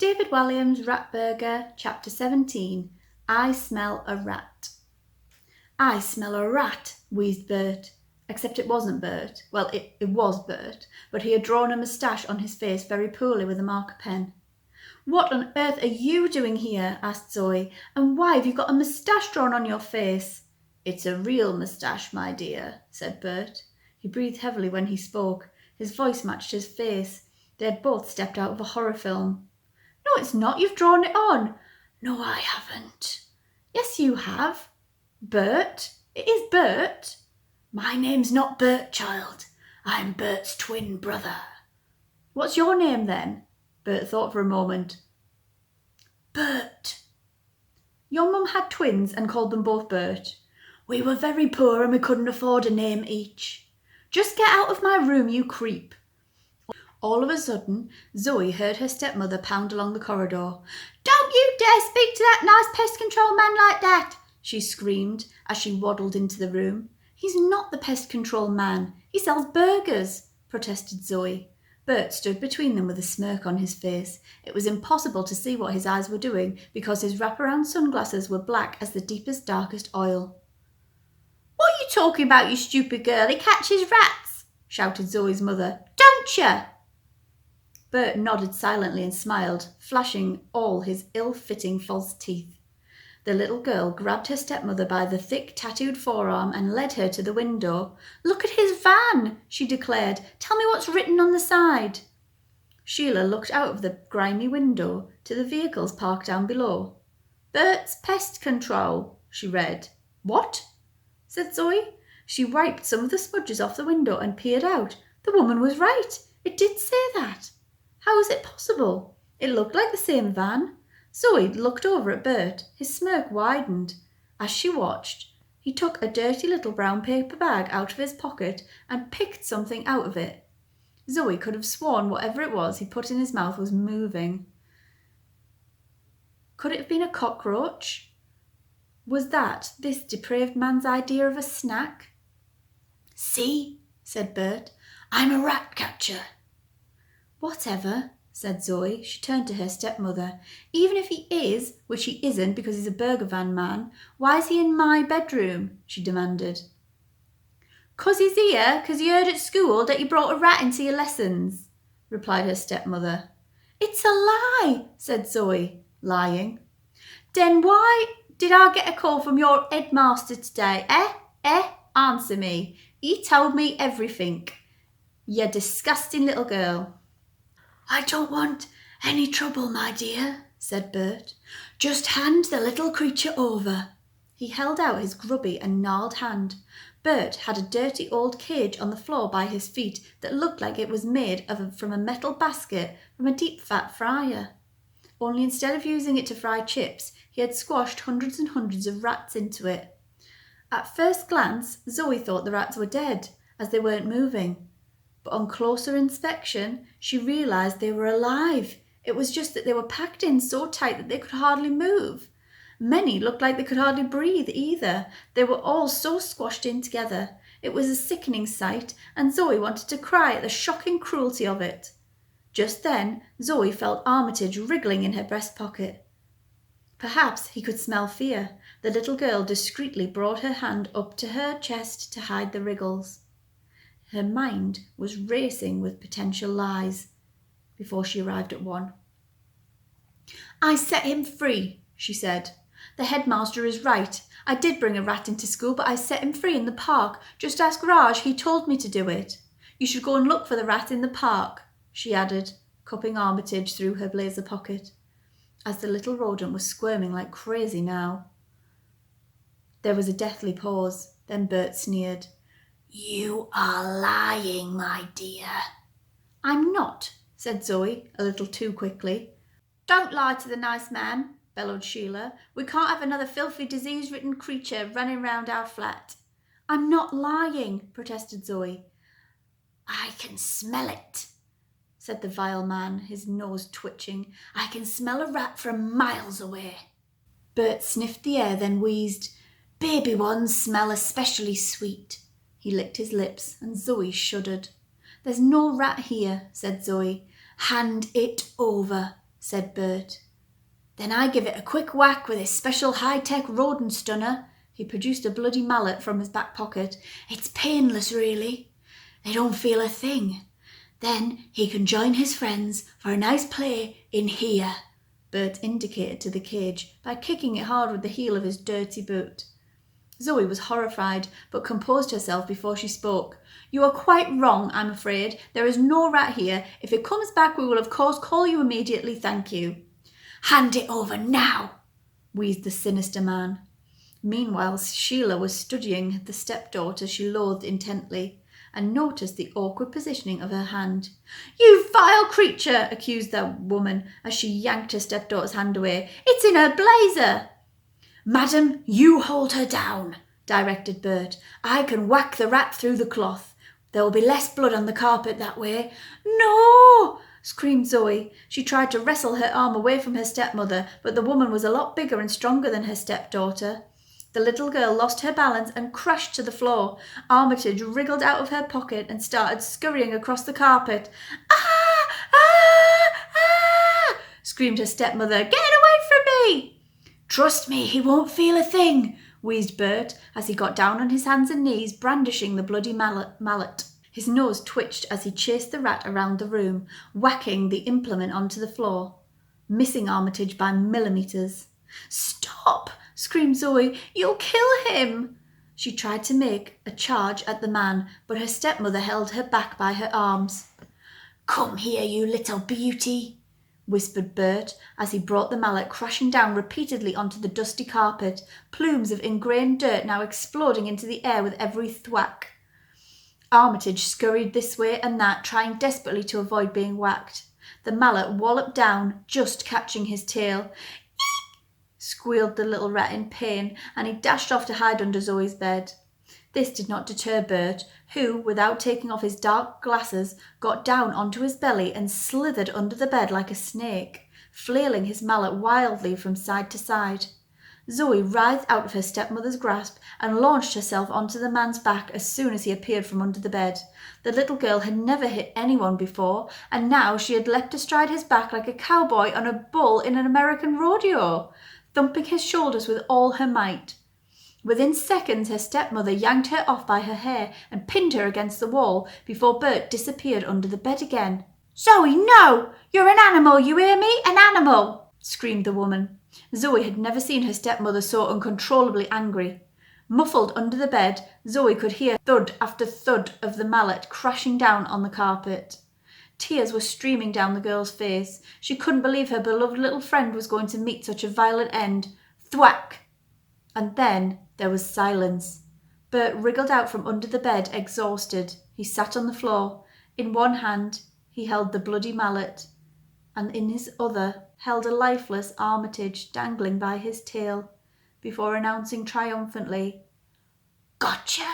David Walliams, Ratburger Chapter 17. I smell a rat. I smell a rat, wheezed Bert. Except it wasn't Bert. Well, it was Bert, but he had drawn a moustache on his face very poorly with a marker pen. What on earth are you doing here? Asked Zoe. And why have you got a moustache drawn on your face? It's a real moustache, my dear, said Bert. He breathed heavily when he spoke. His voice matched his face. They had both stepped out of a horror film. No, it's not. You've drawn it on. No, I haven't. Yes, you have. Bert? It is Bert. My name's not Bert, child. I'm Bert's twin brother. What's your name then? Bert thought for a moment. Bert. Your mum had twins and called them both Bert. We were very poor and we couldn't afford a name each. Just get out of my room, you creep. All of a sudden, Zoe heard her stepmother pound along the corridor. Don't you dare speak to that nice pest control man like that, she screamed as she waddled into the room. He's not the pest control man. He sells burgers, protested Zoe. Bert stood between them with a smirk on his face. It was impossible to see what his eyes were doing because his wraparound sunglasses were black as the deepest, darkest oil. What are you talking about, you stupid girl? He catches rats, shouted Zoe's mother. Don't you? Bert nodded silently and smiled, flashing all his ill-fitting false teeth. The little girl grabbed her stepmother by the thick, tattooed forearm and led her to the window. Look at his van, she declared. Tell me what's written on the side. Sheila looked out of the grimy window to the vehicles parked down below. Bert's Pest Control, she read. What? Said Zoe. She wiped some of the smudges off the window and peered out. The woman was right. It did say that. How was it possible? It looked like the same van. Zoe looked over at Bert. His smirk widened. As she watched, he took a dirty little brown paper bag out of his pocket and picked something out of it. Zoe could have sworn whatever it was he put in his mouth was moving. Could it have been a cockroach? Was that this depraved man's idea of a snack? See, said Bert, I'm a rat catcher. Whatever, said Zoe. She turned to her stepmother. Even if he is, which he isn't because he's a burger van man, why is he in my bedroom? She demanded. 'Cause he's here, 'cause he heard at school that you brought a rat into your lessons, replied her stepmother. It's a lie, said Zoe, lying. Then why did I get a call from your headmaster today? Answer me. He told me everything. You disgusting little girl. I don't want any trouble, my dear, said Bert. Just hand the little creature over. He held out his grubby and gnarled hand. Bert had a dirty old cage on the floor by his feet that looked like it was made from a metal basket from a deep fat fryer. Only instead of using it to fry chips, he had squashed hundreds and hundreds of rats into it. At first glance, Zoe thought the rats were dead, as they weren't moving. But on closer inspection, she realised they were alive. It was just that they were packed in so tight that they could hardly move. Many looked like they could hardly breathe either. They were all so squashed in together. It was a sickening sight, and Zoe wanted to cry at the shocking cruelty of it. Just then, Zoe felt Armitage wriggling in her breast pocket. Perhaps he could smell fear. The little girl discreetly brought her hand up to her chest to hide the wriggles. Her mind was racing with potential lies before she arrived at one. I set him free, she said. The headmaster is right. I did bring a rat into school, but I set him free in the park. Just ask Raj, he told me to do it. You should go and look for the rat in the park, she added, cupping Armitage through her blazer pocket, as the little rodent was squirming like crazy now. There was a deathly pause. Then Bert sneered. You are lying, my dear. I'm not, said Zoe, a little too quickly. Don't lie to the nice man, bellowed Sheila. We can't have another filthy, disease-ridden creature running round our flat. I'm not lying, protested Zoe. I can smell it, said the vile man, his nose twitching. I can smell a rat from miles away. Bert sniffed the air, then wheezed. Baby ones smell especially sweet. He licked his lips, and Zoe shuddered. There's no rat here, said Zoe. Hand it over, said Bert. Then I give it a quick whack with his special high-tech rodent stunner. He produced a bloody mallet from his back pocket. It's painless, really. They don't feel a thing. Then he can join his friends for a nice play in here. Bert indicated to the cage by kicking it hard with the heel of his dirty boot. Zoe was horrified, but composed herself before she spoke. You are quite wrong, I'm afraid. There is no rat here. If it comes back, we will of course call you immediately, thank you. Hand it over now, wheezed the sinister man. Meanwhile, Sheila was studying the stepdaughter she loathed intently, and noticed the awkward positioning of her hand. You vile creature, accused the woman as she yanked her stepdaughter's hand away. It's in her blazer. Madam, you hold her down, directed Bert. I can whack the rat through the cloth. There will be less blood on the carpet that way. No, screamed Zoe. She tried to wrestle her arm away from her stepmother, but the woman was a lot bigger and stronger than her stepdaughter. The little girl lost her balance and crashed to the floor. Armitage wriggled out of her pocket and started scurrying across the carpet. Ah! Ah! Ah! Screamed her stepmother. Get away from me! Trust me, he won't feel a thing, wheezed Bert as he got down on his hands and knees, brandishing the bloody mallet. His nose twitched as he chased the rat around the room, whacking the implement onto the floor, missing Armitage by millimetres. Stop! Screamed Zoe. You'll kill him! She tried to make a charge at the man, but her stepmother held her back by her arms. Come here, you little beauty, whispered Bert as he brought the mallet crashing down repeatedly onto the dusty carpet, plumes of ingrained dirt now exploding into the air with every thwack. Armitage scurried this way and that, trying desperately to avoid being whacked. The mallet walloped down, just catching his tail. Squealed the little rat in pain, and he dashed off to hide under Zoe's bed. This did not deter Bert, who, without taking off his dark glasses, got down onto his belly and slithered under the bed like a snake, flailing his mallet wildly from side to side. Zoe writhed out of her stepmother's grasp and launched herself onto the man's back as soon as he appeared from under the bed. The little girl had never hit anyone before, and now she had leapt astride his back like a cowboy on a bull in an American rodeo, thumping his shoulders with all her might. Within seconds, her stepmother yanked her off by her hair and pinned her against the wall before Bert disappeared under the bed again. Zoe, no! You're an animal, you hear me? An animal! Screamed the woman. Zoe had never seen her stepmother so uncontrollably angry. Muffled under the bed, Zoe could hear thud after thud of the mallet crashing down on the carpet. Tears were streaming down the girl's face. She couldn't believe her beloved little friend was going to meet such a violent end. Thwack! And then there was silence. Bert wriggled out from under the bed, exhausted. He sat on the floor. In one hand, he held the bloody mallet, and in his other held a lifeless Armitage dangling by his tail, before announcing triumphantly, Gotcha!